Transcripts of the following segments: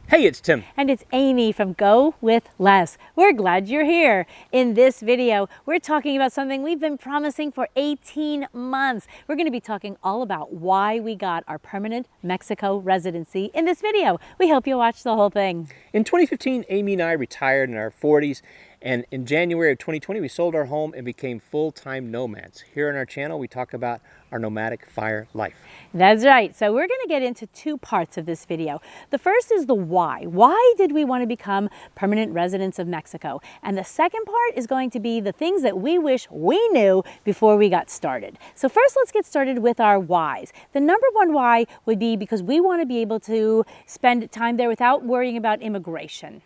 Hey, it's Tim. And it's Amy from GoWithLess. We're glad you're here. In this video, we're talking about something we've been promising for 18 months. We're going to be talking all about why we got our permanent Mexico residency in this video. We hope you watch the whole thing. In 2015, Amy and I retired in our 40s, and in January of 2020, we sold our home and became full-time nomads. Here on our channel, we talk about our nomadic fire life. That's right. So we're going to get into two parts of this video. The first is the why. Why did we want to become permanent residents of Mexico? And the second part is going to be the things that we wish we knew before we got started. So first, let's get started with our whys. The number one why would be because we want to be able to spend time there without worrying about immigration.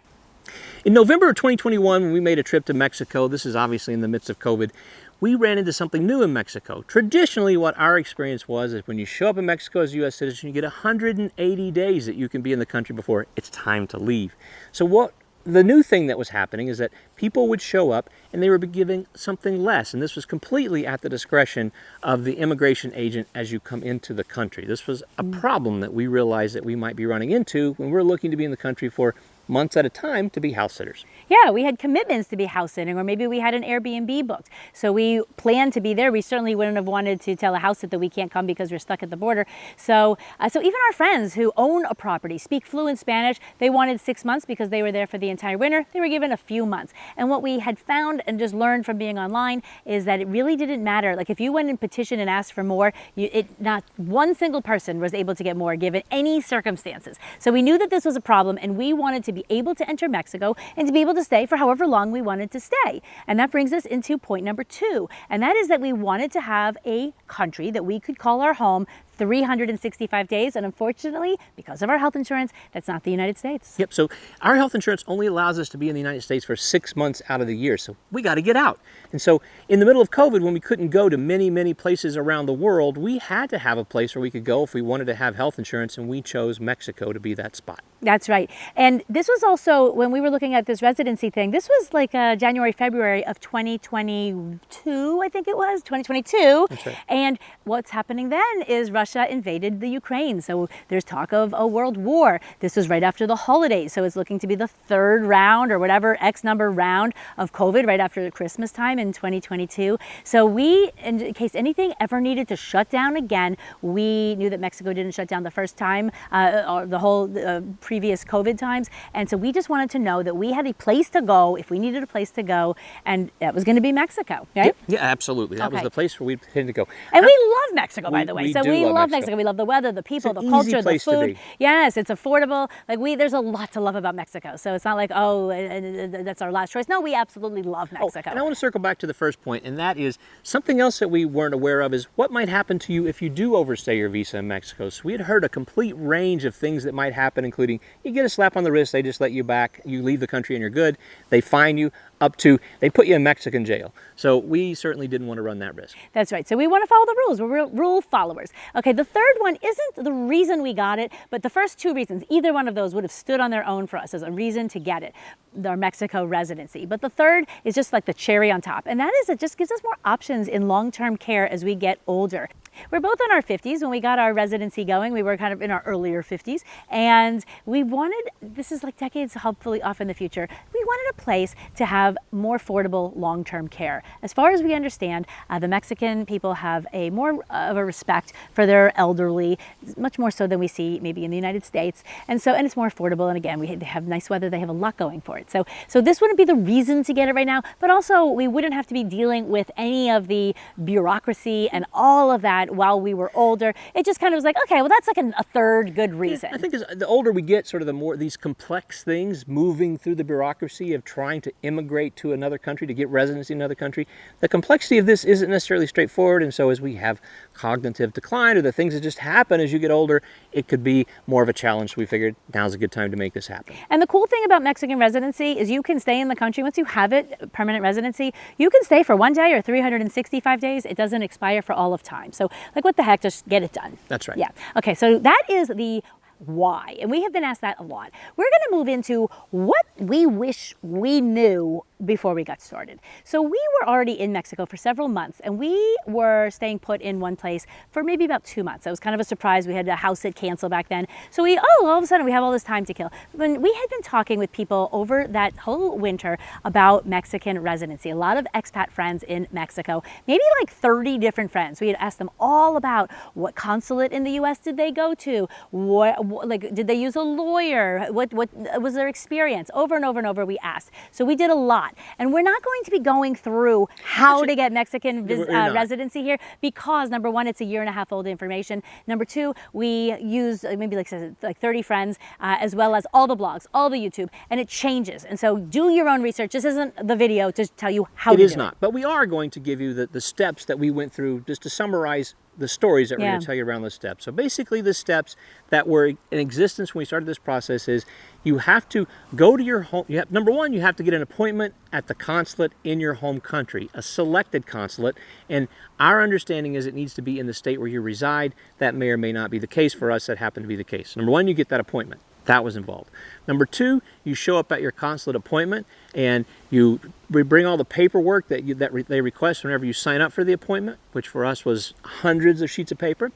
In November of 2021, when we made a trip to Mexico, this is obviously in the midst of COVID, we ran into something new in Mexico. Traditionally, what our experience was is when you show up in Mexico as a U.S. citizen, you get 180 days that you can be in the country before it's time to leave. So the new thing that was happening is that people would show up and they were given something less. And this was completely at the discretion of the immigration agent as you come into the country. This was a problem that we realized that we might be running into when we're looking to be in the country for months at a time to be house sitters. Yeah, we had commitments to be house sitting, or maybe we had an Airbnb booked. So we planned to be there. We certainly wouldn't have wanted to tell a house sit that we can't come because we're stuck at the border. So even our friends who own a property, speak fluent Spanish, they wanted 6 months because they were there for the entire winter. They were given a few months. And what we had found and just learned from being online is that it really didn't matter. Like if you went and petitioned and asked for more, not one single person was able to get more given any circumstances. So we knew that this was a problem, and we wanted to be able to enter Mexico and to be able to stay for however long we wanted to stay. And that brings us into point number two. And that is that we wanted to have a country that we could call our home 365 days. And unfortunately, because of our health insurance, that's not the United States. Yep, so our health insurance only allows us to be in the United States for 6 months out of the year. So we got to get out. And so in the middle of COVID, when we couldn't go to many places around the world, we had to have a place where we could go if we wanted to have health insurance, and we chose Mexico to be that spot. That's right. And this was also, when we were looking at this residency thing, this was like January, February of 2022, I think it was, 2022. That's right. And what's happening then is Russia invaded the Ukraine. So there's talk of a world war. This was right after the holidays. So it's looking to be the third round or whatever X number round of COVID right after the Christmas time in 2022. So we, in case anything ever needed to shut down again, we knew that Mexico didn't shut down the first time, or the whole previous COVID times. And so we just wanted to know that we had a place to go if we needed a place to go, and that was going to be Mexico, right? Yeah, absolutely. That was the place where we intended to go. And we love Mexico, by the way. We So do we love love Mexico. We love the weather, the people, the easy culture, the place to food. be. Yes, it's affordable. Like there's a lot to love about Mexico. So it's not like, oh, that's our last choice. No, we absolutely love Mexico. And I want to circle back to the first point, and that is something else that we weren't aware of is what might happen to you if you do overstay your visa in Mexico. So we had heard a complete range of things that might happen, including you get a slap on the wrist, they just let you back, you leave the country and you're good. They fine you up to, they put you in Mexican jail. So we certainly didn't want to run that risk. That's right. So we want to follow the rules. We're rule followers. Okay, the third one isn't the reason we got it, but the first two reasons, either one of those would have stood on their own for us as a reason to get it, our Mexico residency. But the third is just like the cherry on top, and that is it just gives us more options in long-term care as we get older. We're both in our 50s. When we got our residency going, we were kind of in our earlier 50s, and we wanted, this is like decades hopefully off in the future, we wanted a place to have more affordable long-term care. As far as we understand, the Mexican people have a more of a respect for their elderly, much more so than we see maybe in the United States. And it's more affordable. And again, they have nice weather. They have a lot going for it. So this wouldn't be the reason to get it right now, but also we wouldn't have to be dealing with any of the bureaucracy and all of that while we were older. It just kind of was like, okay, well, that's like a third good reason. Yeah, I think as the older we get, sort of the more these complex things moving through the bureaucracy of trying to immigrate to another country, to get residency in another country, the complexity of this isn't necessarily straightforward. And so as we have cognitive decline or the things that just happen as you get older, it could be more of a challenge. So we figured now's a good time to make this happen. And the cool thing about Mexican residency is you can stay in the country. Once you have it, permanent residency, you can stay for 1 day or 365 days. It doesn't expire for all of time. So like, what the heck, just get it done. That's right. Yeah. Okay, so that is the why, and we have been asked that a lot. We're going to move into what we wish we knew before we got started. So we were already in Mexico for several months, and we were staying put in one place for maybe about 2 months. It was kind of a surprise. We had a house sit cancel back then. So all of a sudden we have all this time to kill. When we had been talking with people over that whole winter about Mexican residency, a lot of expat friends in Mexico, maybe like 30 different friends. We had asked them all about what consulate in the US did they go to? Like, did they use a lawyer? What was their experience? Over and over and over we asked. So we did a lot. And we're not going to be going through how to get Mexican residency here because, number one, it's a 1.5 year old information. Number two, we use maybe like 30 friends, as well as all the blogs, all the YouTube, and it changes. And so do your own research. This isn't the video to tell you how to do it. It is not. But we are going to give you the steps that we went through just to summarize the stories that we're going to tell you around those steps. So basically the steps that were in existence when we started this process is you have to go to your home. Number one, you have to get an appointment at the consulate in your home country, a selected consulate. And our understanding is it needs to be in the state where you reside. That may or may not be the case. For us, that happened to be the case. Number one, you get that appointment. That was involved. Number two, you show up at your consulate appointment and we bring all the paperwork that they request whenever you sign up for the appointment, which for us was hundreds of sheets of paper.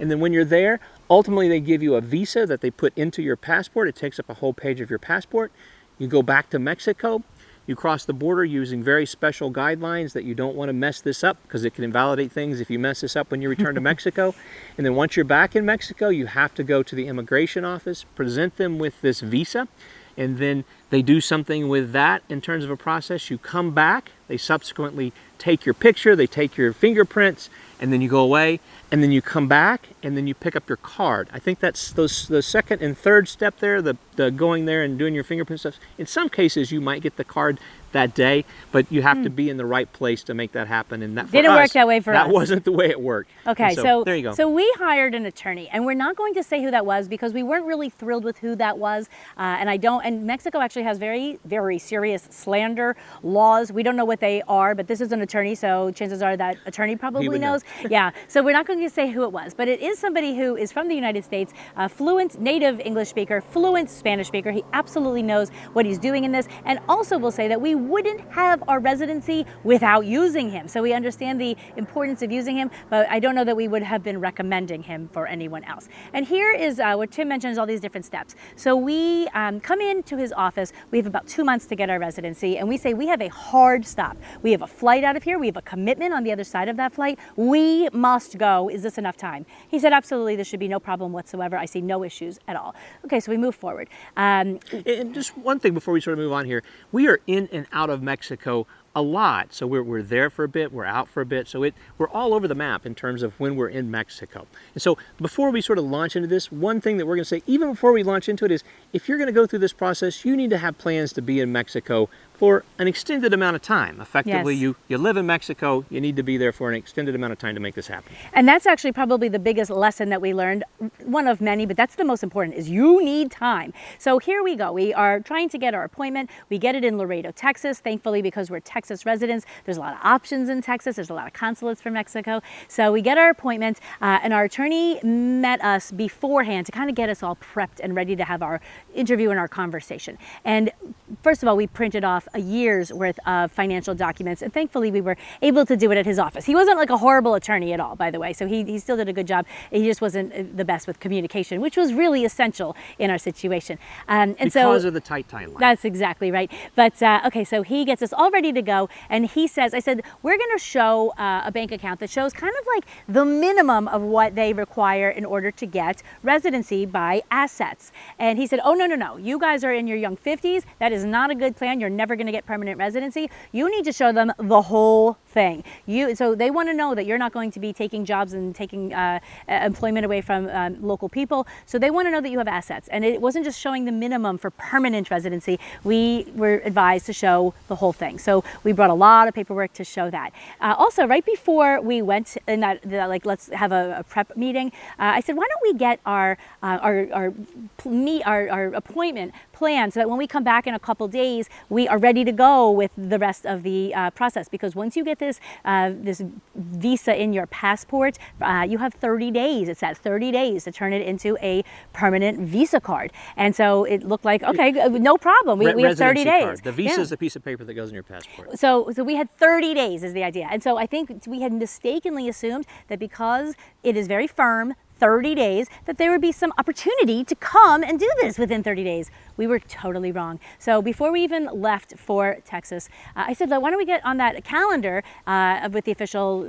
And then when you're there, ultimately they give you a visa that they put into your passport. It takes up a whole page of your passport. You go back to Mexico. You cross the border using very special guidelines that you don't want to mess this up because it can invalidate things if you mess this up when you return to Mexico. And then once you're back in Mexico, you have to go to the immigration office, present them with this visa, and then they do something with that in terms of a process. You come back, they subsequently take your picture, they take your fingerprints, and then you go away, and then you come back, and then you pick up your card. I think that's the second and third step there, the going there and doing your fingerprint stuff. In some cases, you might get the card that day, but you have to be in the right place to make that happen. And that didn't work that way for us. That wasn't the way it worked. Okay, so there you go. So we hired an attorney, and we're not going to say who that was because we weren't really thrilled with who that was. And Mexico actually has very, very serious slander laws. We don't know what they are, but this is an attorney, so chances are that attorney probably knows. Yeah, so we're not going to say who it was, but it is somebody who is from the United States, fluent native English speaker, fluent Spanish speaker. He absolutely knows what he's doing in this, and also will say that we wouldn't have our residency without using him. So we understand the importance of using him, but I don't know that we would have been recommending him for anyone else. And here is what Tim mentions, all these different steps. So we come into his office. We have about 2 months to get our residency, and we say we have a hard stop. We have a flight out of here. We have a commitment on the other side of that flight. We must go. Is this enough time? He said, absolutely, there should be no problem whatsoever. I see no issues at all. Okay, so we move forward. And just one thing before we sort of move on here, we are in and out of Mexico a lot. So we're there for a bit, we're out for a bit. So we're all over the map in terms of when we're in Mexico. And so before we sort of launch into this, one thing that we're going to say, even before we launch into it, is if you're going to go through this process, you need to have plans to be in Mexico for an extended amount of time. Effectively, yes. you live in Mexico, you need to be there for an extended amount of time to make this happen. And that's actually probably the biggest lesson that we learned, one of many, but that's the most important, is you need time. So here we go. We are trying to get our appointment. We get it in Laredo, Texas. Thankfully, because we're Texas residents, there's a lot of options in Texas. There's a lot of consulates for Mexico. So we get our appointment, and our attorney met us beforehand to kind of get us all prepped and ready to have our interview and our conversation. And first of all, we printed off a year's worth of financial documents, and thankfully we were able to do it at his office. He wasn't like a horrible attorney at all, by the way, so he still did a good job. He just wasn't the best with communication, which was really essential in our situation. Because of the tight timeline. That's exactly right. But okay, so he gets us all ready to go, and he says, I said, we're going to show a bank account that shows kind of like the minimum of what they require in order to get residency by assets. And he said, oh, no, you guys are in your young 50s. That is not a good plan. You're never going to get permanent residency. You need to show them the whole thing. So they want to know that you're not going to be taking jobs and taking employment away from local people. So they want to know that you have assets. And it wasn't just showing the minimum for permanent residency. We were advised to show the whole thing. So we brought a lot of paperwork to show that. Also, right before we went in that like, let's have a prep meeting, I said, why don't we get our appointment planned so that when we come back in a couple days, we are ready to go with the rest of the process. Because once you get this this visa in your passport, you have 30 days. It's that 30 days to turn it into a permanent visa card. And so it looked like, okay, no problem. We have 30 days. Card. The visa is the piece of paper that goes in your passport. So we had 30 days is the idea. And so I think we had mistakenly assumed that because it is very firm, 30 days, that there would be some opportunity to come and do this within 30 days. We were totally wrong. So before we even left for Texas, I said, why don't we get on that calendar with the official,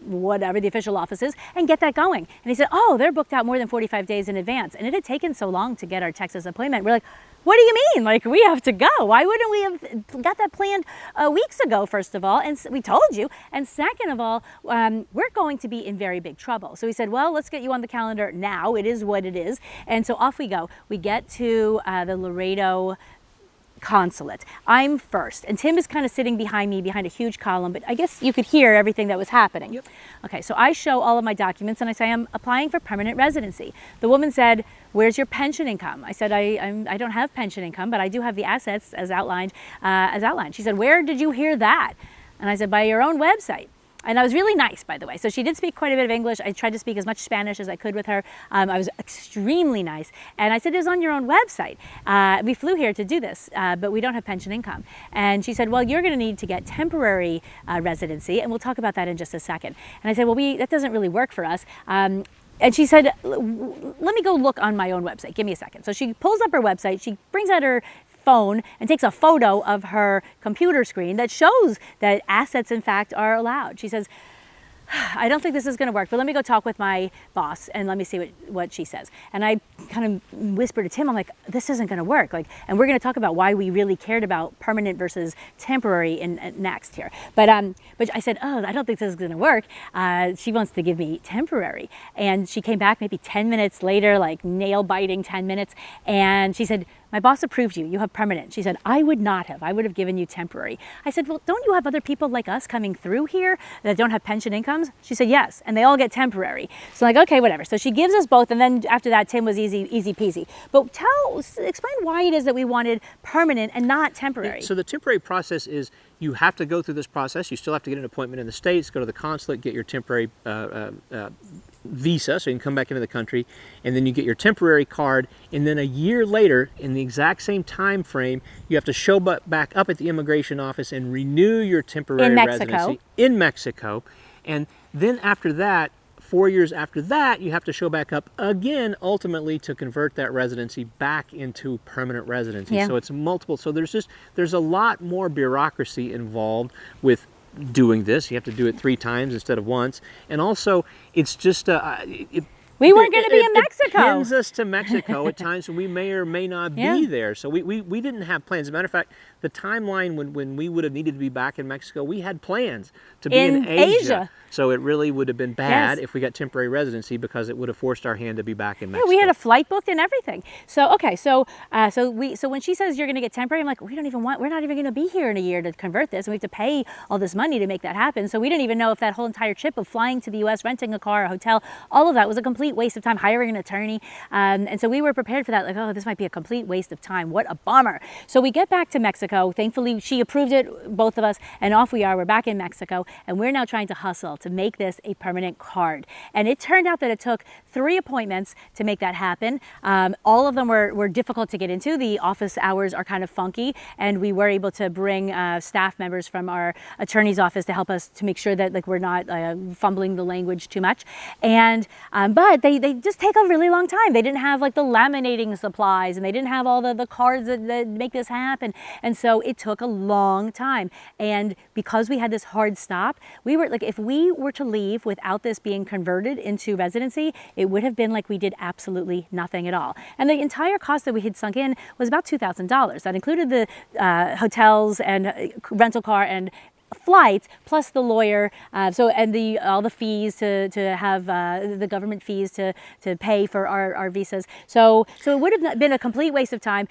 whatever the official office is, and get that going. And he said, oh, they're booked out more than 45 days in advance. And it had taken so long to get our Texas appointment. We're like, what do you mean? Like, we have to go. Why wouldn't we have got that planned weeks ago, first of all? And we told you. And second of all, we're going to be in very big trouble. So he said, well, let's get you on the calendar now. It is what it is. And so off we go. We get to the Laredo consulate. I'm first, and Tim is kind of sitting behind me, behind a huge column, but I guess you could hear everything that was happening. Yep. Okay, so I show all of my documents and I say I'm applying for permanent residency. The woman said, where's your pension income? I said, I don't have pension income, but I do have the assets as outlined. She said, where did you hear that? And I said, by your own website. And I was really nice, by the way. So she did speak quite a bit of English. I tried to speak as much Spanish as I could with her. I was extremely nice. And I said, it was on your own website. We flew here to do this, but we don't have pension income. And she said, well, you're going to need to get temporary residency. And we'll talk about that in just a second. And I said, well, that doesn't really work for us. And she said, let me go look on my own website. Give me a second. So she pulls up her website. She brings out her phone and takes a photo of her computer screen that shows that assets, in fact, are allowed. She says, I don't think this is going to work, but let me go talk with my boss and let me see what she says. And I kind of whispered to Tim, I'm like, this isn't going to work. Like, and we're going to talk about why we really cared about permanent versus temporary in next here. But I said, oh, I don't think this is going to work. She wants to give me temporary. And she came back maybe 10 minutes later, like nail biting 10 minutes. And she said, my boss approved you. You have permanent. She said, I would not have. I would have given you temporary. I said, well, don't you have other people like us coming through here that don't have pension incomes? She said, yes. And they all get temporary. So I'm like, okay, whatever. So she gives us both. And then after that, Tim was easy peasy. But explain why it is that we wanted permanent and not temporary. So the temporary process is you have to go through this process. You still have to get an appointment in the States, go to the consulate, get your temporary visa so you can come back into the country, and then you get your temporary card, and then a year later in the exact same time frame you have to show back up at the immigration office and renew your temporary residency in Mexico. And then after that, 4 years after that, you have to show back up again, ultimately to convert that residency back into permanent residency. Yeah. So it's multiple. So there's a lot more bureaucracy involved with doing this. You have to do it 3 times instead of once. And also, it's just we weren't going to be in Mexico. It pins us to Mexico at times when we may or may not be there. So we didn't have plans. As a matter of fact, the timeline when we would have needed to be back in Mexico, we had plans to be in Asia. So it really would have been bad if we got temporary residency, because it would have forced our hand to be back in Mexico. Yeah, we had a flight booked and everything. So okay, so when she says you're going to get temporary, I'm like, we're not even going to be here in a year to convert this, and we have to pay all this money to make that happen. So we didn't even know if that whole entire trip of flying to the U.S., renting a car, a hotel, all of that was a complete waste of time, hiring an attorney. And so we were prepared for that, like, oh, this might be a complete waste of time. What a bummer. So we get back to Mexico. Thankfully, she approved it, both of us, and off we are. We're back in Mexico, and we're now trying to hustle to make this a permanent card. And it turned out that it took 3 appointments to make that happen. All of them were difficult to get into. The office hours are kind of funky, and we were able to bring staff members from our attorney's office to help us to make sure that, like, we're not fumbling the language too much. And but they just take a really long time. They didn't have like the laminating supplies, and they didn't have all the cards that make this happen. And so it took a long time. And because we had this hard stop, we were like, if we were to leave without this being converted into residency, it would have been like we did absolutely nothing at all. And the entire cost that we had sunk in was about $2,000. That included the hotels and rental car and flights plus the lawyer, and all the fees to have the government fees to pay for our visas. So it would have been a complete waste of time.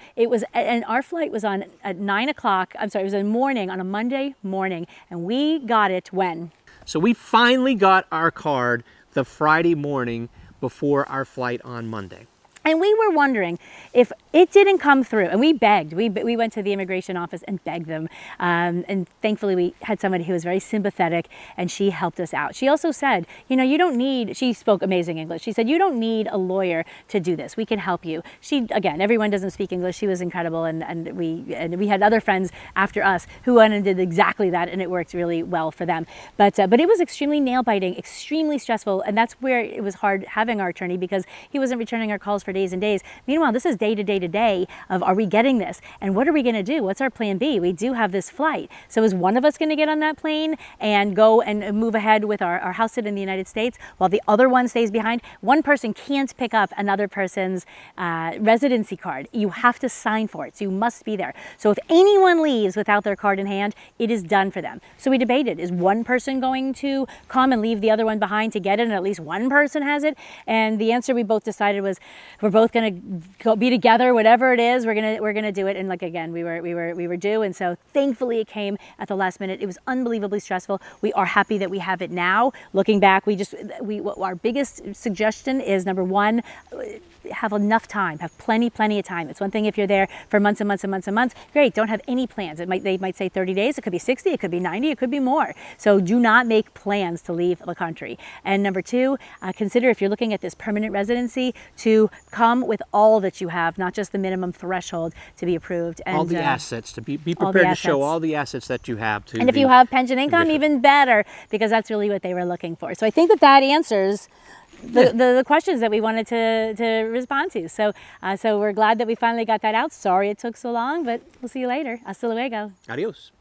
And our flight was on at 9 o'clock. I'm sorry, it was in the morning, on a Monday morning, and we got it when? So we finally got our card the Friday morning before our flight on Monday. And we were wondering if it didn't come through, and we begged. We went to the immigration office and begged them, and thankfully we had somebody who was very sympathetic, and she helped us out. She also said, you know, you don't need, she spoke amazing English. She said, you don't need a lawyer to do this. We can help you. Again, everyone doesn't speak English. She was incredible, and we had other friends after us who went and did exactly that, and it worked really well for them. But it was extremely nail-biting, extremely stressful, and that's where it was hard having our attorney, because he wasn't returning our calls for days and days. Meanwhile, this is day to day of, are we getting this? And what are we going to do? What's our plan B? We do have this flight. So is one of us going to get on that plane and go and move ahead with our house sit in the United States while the other one stays behind? One person can't pick up another person's residency card. You have to sign for it. So you must be there. So if anyone leaves without their card in hand, it is done for them. So we debated, is one person going to come and leave the other one behind to get it, and at least one person has it? And the answer we both decided was, we're both going to be together, whatever it is, we're gonna do it. And like, again, we were due, and so thankfully it came at the last minute. It was unbelievably stressful. We are happy that we have it now. Looking back, our biggest suggestion is, number one, have enough time, have plenty of time. It's one thing if you're there for months and months and months and months, great, don't have any plans. They might say 30 days, it could be 60, it could be 90, it could be more. So do not make plans to leave the country. And number two, consider, if you're looking at this permanent residency, to come with all that you have, not just the minimum threshold to be approved. And all the assets, to be prepared to show all the assets that you have. And if you have pension income, even better, because that's really what they were looking for. So I think that answers the questions that we wanted to respond to. So we're glad that we finally got that out. Sorry it took so long, but we'll see you later. Hasta luego. Adios.